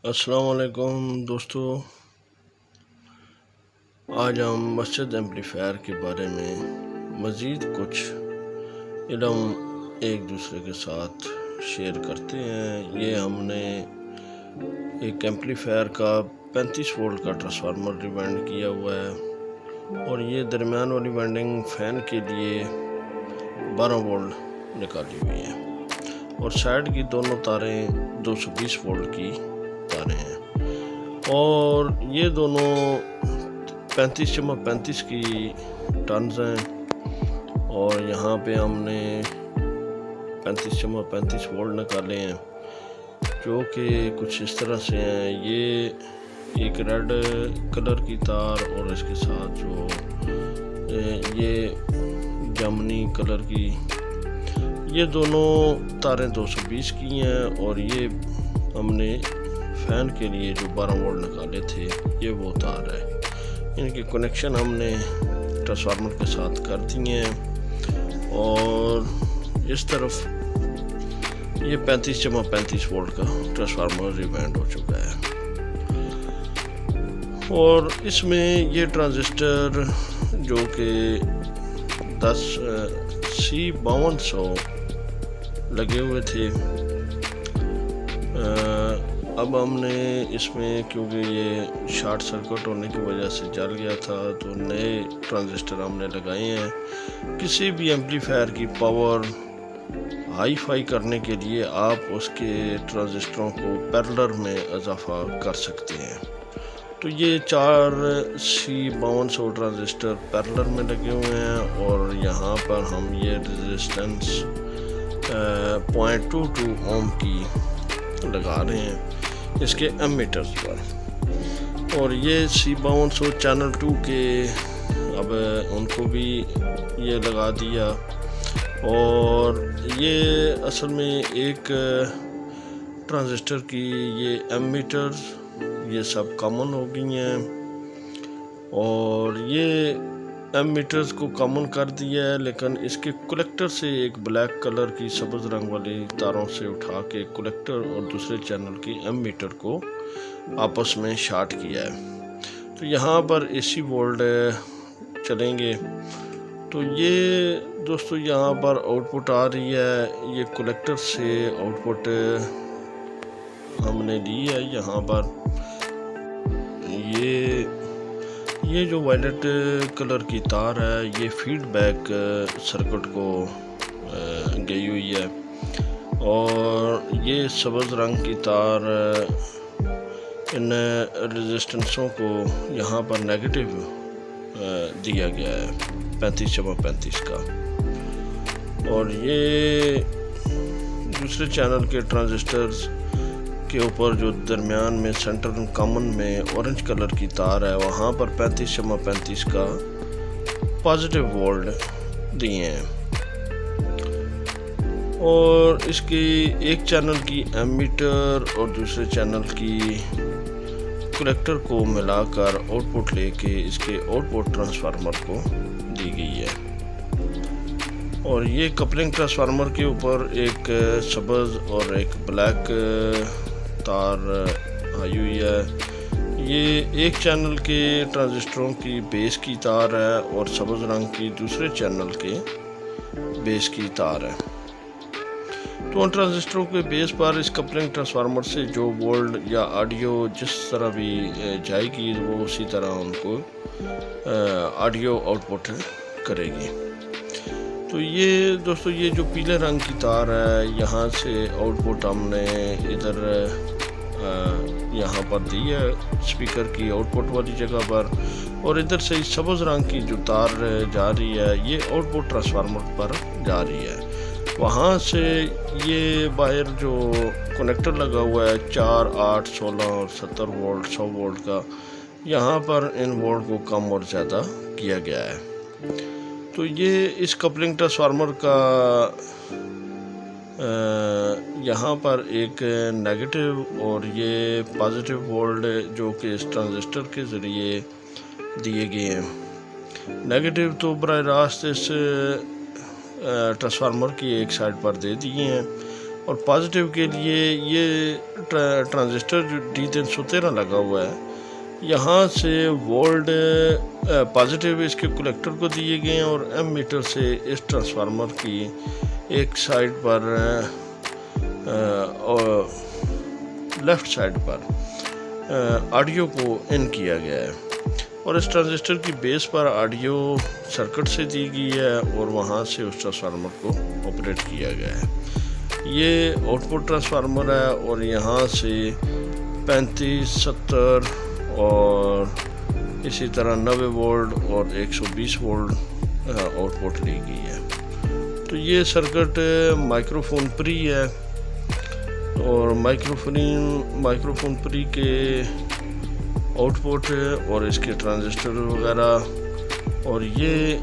अस्सलाम वालेकुम दोस्तों। आज हम मस्जिद एम्पलीफायर के बारे में मज़ीद कुछ इल्म एक दूसरे के साथ शेयर करते हैं। ये हमने एक एम्पलीफायर का 35 वोल्ट का ट्रांसफार्मर रिवाइंड किया हुआ है और ये दरमियान वाली वाइंडिंग फ़ैन के लिए 12 वोल्ट निकाली हुई है और साइड की दोनों तारें 220 वोल्ट की तारें हैं और ये दोनों 35/35 की टर्न्स हैं और यहाँ पे हमने 35/35 वोल्ट निकाले हैं जो कि कुछ इस तरह से हैं। ये एक रेड कलर की तार और इसके साथ जो ये जामुनी कलर की, ये दोनों तारें 220 की हैं और ये हमने फ़ैन के लिए जो 12 वोल्ट निकाले थे ये वो तार है। इनके कनेक्शन हमने ट्रांसफार्मर के साथ कर दिए हैं और इस तरफ ये 35/35 वोल्ट का ट्रांसफार्मर रिवाइंड हो चुका है और इसमें ये ट्रांजिस्टर जो कि 10 C5200 लगे हुए थे। अब हमने इसमें, क्योंकि ये शॉर्ट सर्किट होने की वजह से जल गया था, तो नए ट्रांजिस्टर हमने लगाए हैं। किसी भी एम्पलीफायर की पावर हाई फाई करने के लिए आप उसके ट्रांजिस्टरों को पैरेलल में इजाफा कर सकते हैं। तो ये 4 C5200 ट्रांजिस्टर पैरेलल में लगे हुए हैं और यहाँ पर हम ये रेजिस्टेंस 0.22 ओम की लगा रहे हैं इसके एमीटर्स पर। और ये C5200 चैनल 2 के अब उनको भी ये लगा दिया और ये असल में एक ट्रांजिस्टर की ये एमीटर्स ये सब कॉमन हो गई हैं और ये एमीटर्स को कॉमन कर दिया है, लेकिन इसके कलेक्टर से एक ब्लैक कलर की सब्ज़ रंग वाली तारों से उठा के कलेक्टर और दूसरे चैनल की एमीटर को आपस में शॉर्ट किया है। तो यहाँ पर AC वोल्ट चलेंगे। तो ये दोस्तों यहाँ पर आउटपुट आ रही है, ये कलेक्टर से आउटपुट हमने ली है। यहाँ पर ये जो वायलेट कलर की तार है ये फीडबैक सर्किट को गई हुई है और ये सब्ज़ रंग की तार इन रेजिस्टेंसों को यहाँ पर नेगेटिव दिया गया है 35/35 का। और ये दूसरे चैनल के ट्रांजिस्टर्स के ऊपर जो दरमियान में सेंटर कॉमन में ऑरेंज कलर की तार है वहाँ पर 35/35 का पॉजिटिव वोल्ट दिए हैं और इसकी एक चैनल की एमीटर और दूसरे चैनल की कलेक्टर को मिलाकर आउटपुट लेके इसके आउटपुट ट्रांसफार्मर को दी गई है। और ये कपलिंग ट्रांसफार्मर के ऊपर एक सब्ज़ और एक ब्लैक तार आई हुई है। ये एक चैनल के ट्रांजिस्टरों की बेस की तार है और सब्ज़ रंग की दूसरे चैनल के बेस की तार है। तो उन ट्रांजिस्टरों के बेस पर इस कपलिंग ट्रांसफार्मर से जो वोल्ट या ऑडियो जिस तरह भी जाएगी वो उसी तरह उनको ऑडियो आउटपुट करेगी। तो ये दोस्तों ये जो पीले रंग की तार है यहाँ से आउटपुट हमने इधर यहाँ पर दी है स्पीकर की आउटपुट वाली जगह पर और इधर से सब्ज़ रंग की जो तार जा रही है ये आउटपुट ट्रांसफार्मर पर जा रही है। वहाँ से ये वायर जो कनेक्टर लगा हुआ है 4, 8, 16 और 70 वोल्ट 100 वोल्ट का, यहाँ पर इन वोल्ट को कम और ज़्यादा किया गया है। तो ये इस कपलिंग ट्रांसफार्मर का यहाँ पर एक नेगेटिव और ये पॉजिटिव वोल्ट जो कि इस ट्रांजिस्टर के ज़रिए दिए गए हैं। नेगेटिव तो बराह रास्त इस ट्रांसफार्मर की एक साइड पर दे दिए हैं और पॉजिटिव के लिए ये ट्रांजिस्टर जो D313 लगा हुआ है, यहाँ से वोल्ट पॉजिटिव इसके कलेक्टर को दिए गए हैं और एमीटर से इस ट्रांसफार्मर की एक साइड पर और लेफ़्ट साइड पर ऑडियो को इन किया गया है और इस ट्रांजिस्टर की बेस पर ऑडियो सर्किट से दी गई है और वहाँ से उस ट्रांसफार्मर को ऑपरेट किया गया है। ये आउटपुट ट्रांसफार्मर है और यहाँ से 35, 70 और इसी तरह 90 वोल्ट और 120 वोल्ट आउटपुट ली गई है। तो ये सर्किट माइक्रोफोन प्री है और माइक्रोफोन प्री के आउटपुट और इसके ट्रांजिस्टर वगैरह, और ये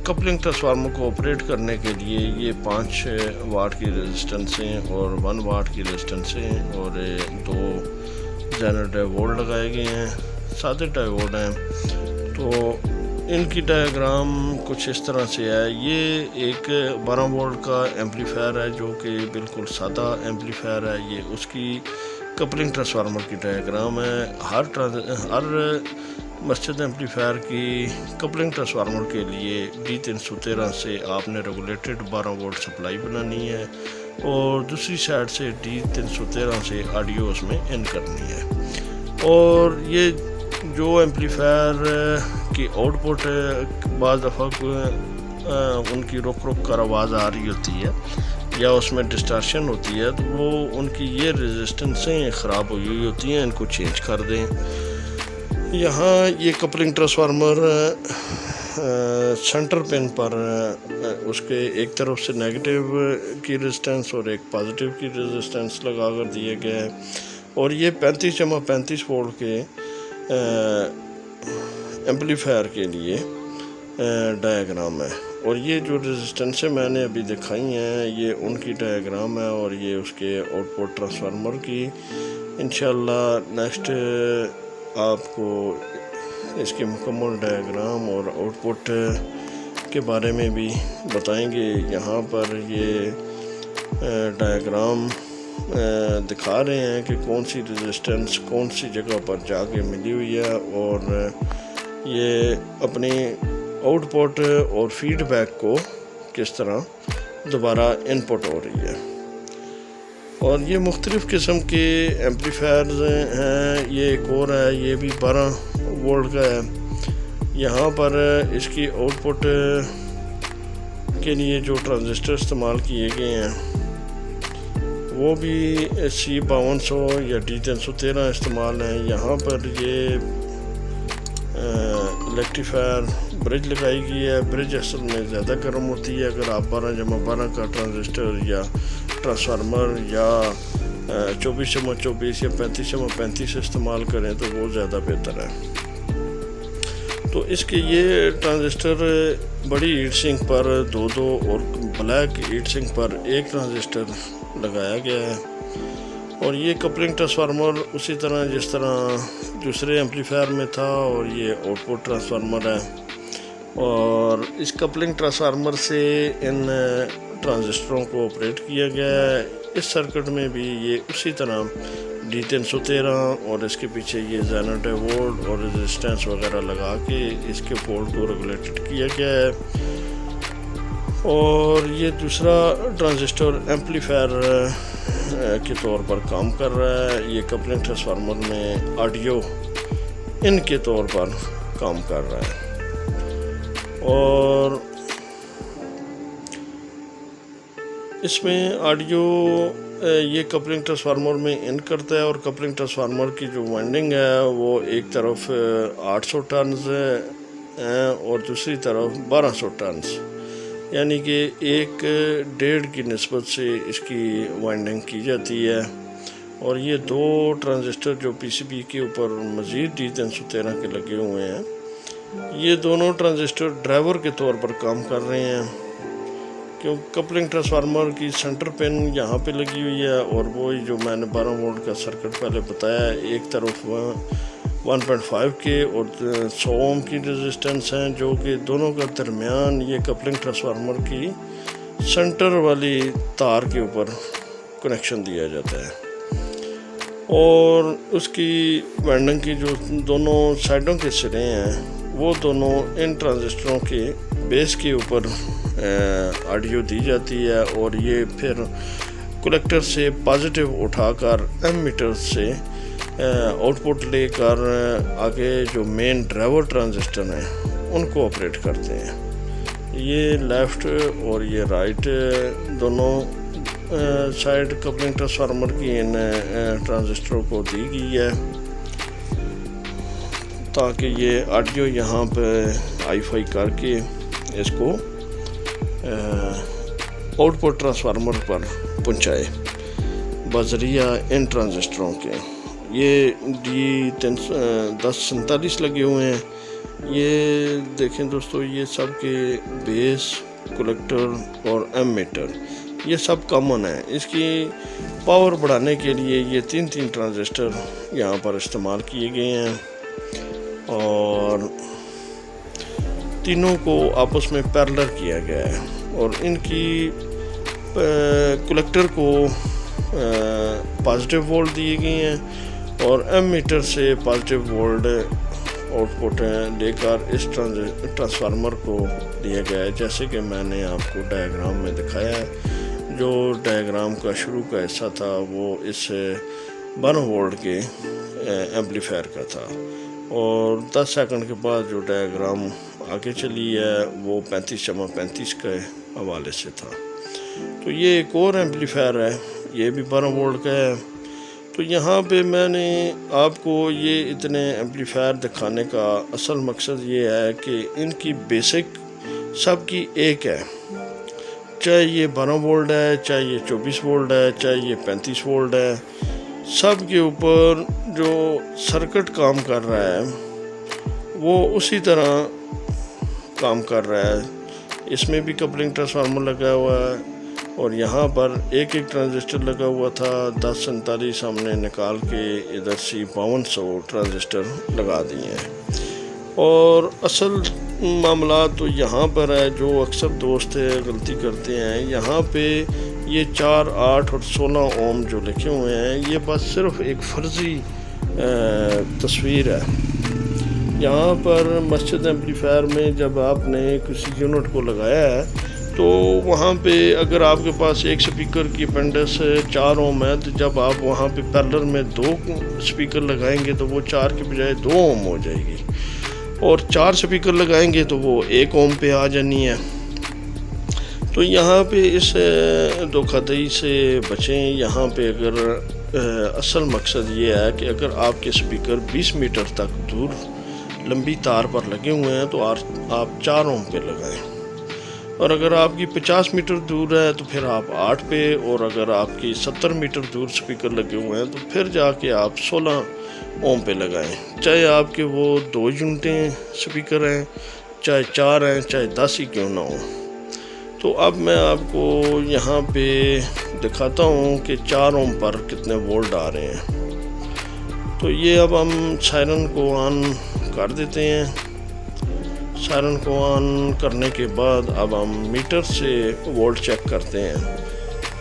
कपलिंग ट्रांसफार्मर को ऑपरेट करने के लिए ये 5 वाट की रेजिस्टेंस हैं और 1 वाट की रेजिस्टेंस हैं और 2 जेनर डायोड लगाए गए हैं, सादे डायोड हैं। तो इनकी डायग्राम कुछ इस तरह से है। ये एक 12 वोल्ट का एम्पलीफायर है जो कि बिल्कुल सादा एम्पलीफायर है। ये उसकी कपलिंग ट्रांसफार्मर की डायग्राम है। हर मस्जिद एम्पलीफायर की कपलिंग ट्रांसफार्मर के लिए D313 से आपने रेगुलेटेड 12 वोल्ट सप्लाई बनानी है और दूसरी साइड से D313 से ऑडियो उसमें इन करनी है। और ये जो एम्पलीफायर की आउटपुट बाज़ दफ़ा उनकी रुक कर आवाज़ आ रही होती है या उसमें डिस्टॉर्शन होती है, तो वो उनकी ये रेजिस्टेंसें ख़राब हुई होती हैं, इनको चेंज कर दें। यहाँ ये कपलिंग ट्रांसफार्मर सेंटर पिन पर उसके एक तरफ से नेगेटिव की रेजिस्टेंस और एक पॉजिटिव की रेजिस्टेंस लगा कर दिए गए हैं और ये 35 वोल्ट के एम्पलीफायर के लिए डायग्राम है। और ये जो रेजिस्टेंसें मैंने अभी दिखाई हैं ये उनकी डायग्राम है और ये उसके आउटपुट ट्रांसफार्मर की। इंशाल्लाह नेक्स्ट आपको इसके मुकम्मल डायग्राम और आउटपुट के बारे में भी बताएंगे। यहाँ पर ये डायग्राम दिखा रहे हैं कि कौन सी रेजिस्टेंस कौन सी जगह पर जाके मिली हुई है और ये अपनी आउटपुट और फीडबैक को किस तरह दोबारा इनपुट हो रही है। और ये मुख्तलिफ़ किस्म के एम्पलीफायर्स हैं। ये एक और है, ये भी 12 वोल्ट का है। यहाँ पर इसकी आउटपुट के लिए जो ट्रांजिस्टर इस्तेमाल किए गए हैं वो भी C5200 या D313 इस्तेमाल हैं। यहाँ पर ये रेक्टिफायर ब्रिज लगाई गई है। ब्रिज असल में ज़्यादा गर्म होती है। अगर आप 12/12 का ट्रांजिस्टर या ट्रांसफार्मर या 24/24 या 35/35 इस्तेमाल करें तो वो ज़्यादा बेहतर है। तो इसके ये ट्रांजिस्टर बड़ी हीट सिंक पर 2 और ब्लैक हीट सिंक पर 1 ट्रांजिस्टर लगाया गया है। और ये कपलिंग ट्रांसफार्मर उसी तरह जिस तरह दूसरे एम्पलीफायर में था और ये आउटपुट ट्रांसफार्मर है। और इस कपलिंग ट्रांसफार्मर से इन ट्रांजिस्टरों को ऑपरेट किया गया है। इस सर्किट में भी ये उसी तरह D313 और इसके पीछे ये जेनर डायोड और रेजिस्टेंस वगैरह लगा के इसके वोल्ट को रेगुलेटेड किया गया है। और ये दूसरा ट्रांजिस्टर एम्पलीफायर के तौर पर काम कर रहा है। ये कपलिंग ट्रांसफार्मर में ऑडियो इन के तौर पर काम कर रहा है। और इसमें ऑडियो ये कपलिंग ट्रांसफार्मर में इन करता है और कपलिंग ट्रांसफार्मर की जो वाइंडिंग है वो एक तरफ 800 टर्न्स है और दूसरी तरफ 1200 टर्न्स, यानी कि 1.5 की निस्बत से इसकी वाइंडिंग की जाती है। और ये 2 ट्रांजिस्टर जो PCB के ऊपर मज़ीद D313 के लगे हुए हैं, ये दोनों ट्रांजिस्टर ड्राइवर के तौर पर काम कर रहे हैं, क्योंकि कपलिंग ट्रांसफार्मर की सेंटर पिन यहाँ पे लगी हुई है और वो जो मैंने 12 वोल्ट का सर्किट पहले बताया, एक तरफ 1.5 के और 100 ओम की रेजिस्टेंस हैं, जो कि दोनों का दरमियान ये कपलिंग ट्रांसफार्मर की सेंटर वाली तार के ऊपर कनेक्शन दिया जाता है और उसकी वाइंडिंग की जो दोनों साइडों के सिरे हैं वो दोनों इन ट्रांजिस्टरों के बेस के ऊपर ऑडियो दी जाती है और ये फिर कलेक्टर से पॉजिटिव उठाकर एमीटर से आउटपुट लेकर आगे जो मेन ड्राइवर ट्रांजिस्टर हैं उनको ऑपरेट करते हैं। ये लेफ़्ट और ये राइट दोनों साइड कपलिंग ट्रांसफार्मर की इन ट्रांजिस्टरों को दी गई है ताकि ये ऑडियो यहाँ पे हाई-फाई करके इसको आउटपुट ट्रांसफार्मर पर पहुँचाए बजरिया इन ट्रांजिस्टरों के। ये D1047 लगे हुए हैं। ये देखें दोस्तों, ये सब के बेस, कलेक्टर और एमीटर ये सब कॉमन है। इसकी पावर बढ़ाने के लिए ये तीन ट्रांजिस्टर यहाँ पर इस्तेमाल किए गए हैं और तीनों को आपस में पैरेलल किया गया है और इनकी कलेक्टर को पॉजिटिव वोल्ट दिए गए हैं और एमीटर से पॉजिटिव वोल्ट आउटपुट लेकर इस ट्रांसफार्मर को दिया गया है, जैसे कि मैंने आपको डायग्राम में दिखाया है। जो डायग्राम का शुरू का हिस्सा था वो इस 12 वोल्ट के एम्पलीफायर का था और 10 सेकंड के बाद जो डायग्राम आगे चली है वो 35/35 के हवाले से था। तो ये एक और एम्पलीफायर है, ये भी 12 वोल्ट का है। तो यहाँ पे मैंने आपको ये इतने एम्पलीफायर दिखाने का असल मकसद ये है कि इनकी बेसिक सब की एक है, चाहे ये 12 वोल्ट है, चाहे ये 24 वोल्ट है, चाहे ये 35 वोल्ट है, सब के ऊपर जो सर्किट काम कर रहा है वो उसी तरह काम कर रहा है। इसमें भी कपलिंग ट्रांसफार्मर लगा हुआ है और यहाँ पर एक ट्रांजिस्टर लगा हुआ था। 1047 हमने निकाल के इधर से 5200 ट्रांजिस्टर लगा दिए हैं और असल मामला तो यहाँ पर है। जो अक्सर दोस्त गलती करते हैं, यहाँ पे ये 4, 8 और 16 ओम जो लिखे हुए हैं ये बस सिर्फ एक फर्जी तस्वीर है। यहाँ पर मस्जिद एम्पलीफायर में जब आपने किसी यूनिट को लगाया है तो वहाँ पे अगर आपके पास एक स्पीकर की अपेंडिक्स 4 ओम है तो जब आप वहाँ पे पैरेलल में 2 स्पीकर लगाएंगे तो वो 4 के बजाय 2 ओम हो जाएगी और 4 स्पीकर लगाएंगे तो वो 1 ओम पे आ जानी है। तो यहाँ पे इस धोखाधड़ी से बचें। यहाँ पे अगर असल मकसद ये है कि अगर आपके स्पीकर 20 मीटर तक दूर लंबी तार पर लगे हुए हैं तो आप 4 ओम पे लगाएं और अगर आपकी 50 मीटर दूर है तो फिर आप 8 पे और अगर आपकी 70 मीटर दूर स्पीकर लगे हुए हैं तो फिर जाके आप 16 ओम पे लगाएं। चाहे आपके वो 2 यूनिटें स्पीकर हैं, चाहे 4 हैं, चाहे 10 ही क्यों ना हो। तो अब मैं आपको यहाँ पे दिखाता हूँ कि 4 ओम पर कितने वोल्ट आ रहे हैं। तो ये अब हम सायरन को ऑन कर देते हैं। सायरन को ऑन करने के बाद अब हम मीटर से वोल्ट चेक करते हैं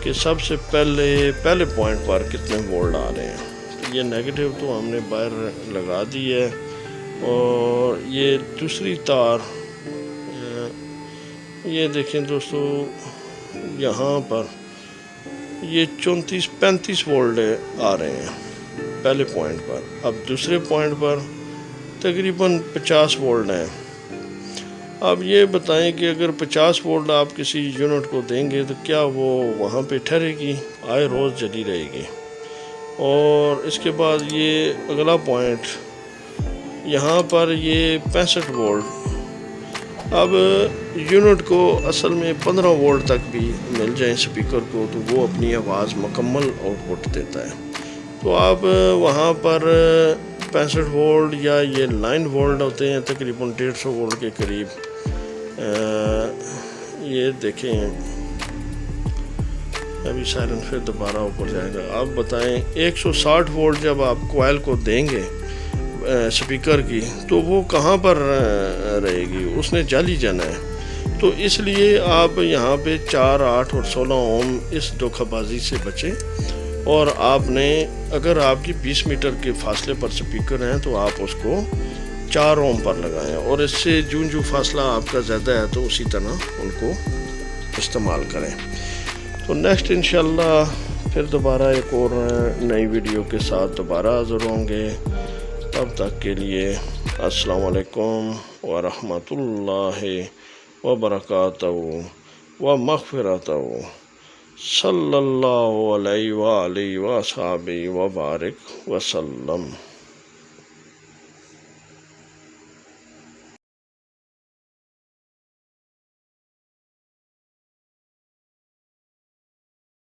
कि सबसे पहले पॉइंट पर कितने वोल्ट आ रहे हैं। तो ये नेगेटिव तो हमने बाहर लगा दी है और ये दूसरी तार, ये देखें दोस्तों, यहाँ पर ये 34-35 वोल्ट आ रहे हैं पहले पॉइंट पर। अब दूसरे पॉइंट पर तकरीबन 50 वोल्ट हैं। अब ये बताएं कि अगर 50 वोल्ट आप किसी यूनिट को देंगे तो क्या वो वहाँ पे ठहरेगी? आए रोज़ जली रहेगी। और इसके बाद ये अगला पॉइंट, यहाँ पर ये 65 वोल्ट। अब यूनिट को असल में 15 वोल्ट तक भी मिल जाए स्पीकर को तो वो अपनी आवाज़ मुकम्मल आउटपुट देता है। तो आप वहाँ पर 65 वोल्ट या ये 9 वोल्ट होते हैं, तकरीबन 150 वोल्ट के करीब। ये देखें, अभी सायरन फिर दोबारा ऊपर जाएगा। आप बताएं 160 वोल्ट जब आप कॉइल को देंगे स्पीकर की तो वो कहाँ पर रहेगी? उसने जल ही जाना है। तो इसलिए आप यहाँ पे 4, 8 और 16 ओम इस धोखाबाजी से बचें। और आपने अगर आपकी 20 मीटर के फासले पर स्पीकर हैं तो आप उसको 4 ओम पर लगाएं, और इससे जो फासला आपका ज़्यादा है तो उसी तरह उनको इस्तेमाल करें। तो नेक्स्ट इंशाल्लाह फिर दोबारा एक और नई वीडियो के साथ दोबारा हाज़िर होंगे। तब तक के लिए अस्सलाम वालेकुम व रहमतुल्लाहि व बरकातहू व मग़फ़िरतहू सल्लल्लाहु अलैहि व आलिहि व अस्हाबिहि व बारिक वसल्लम।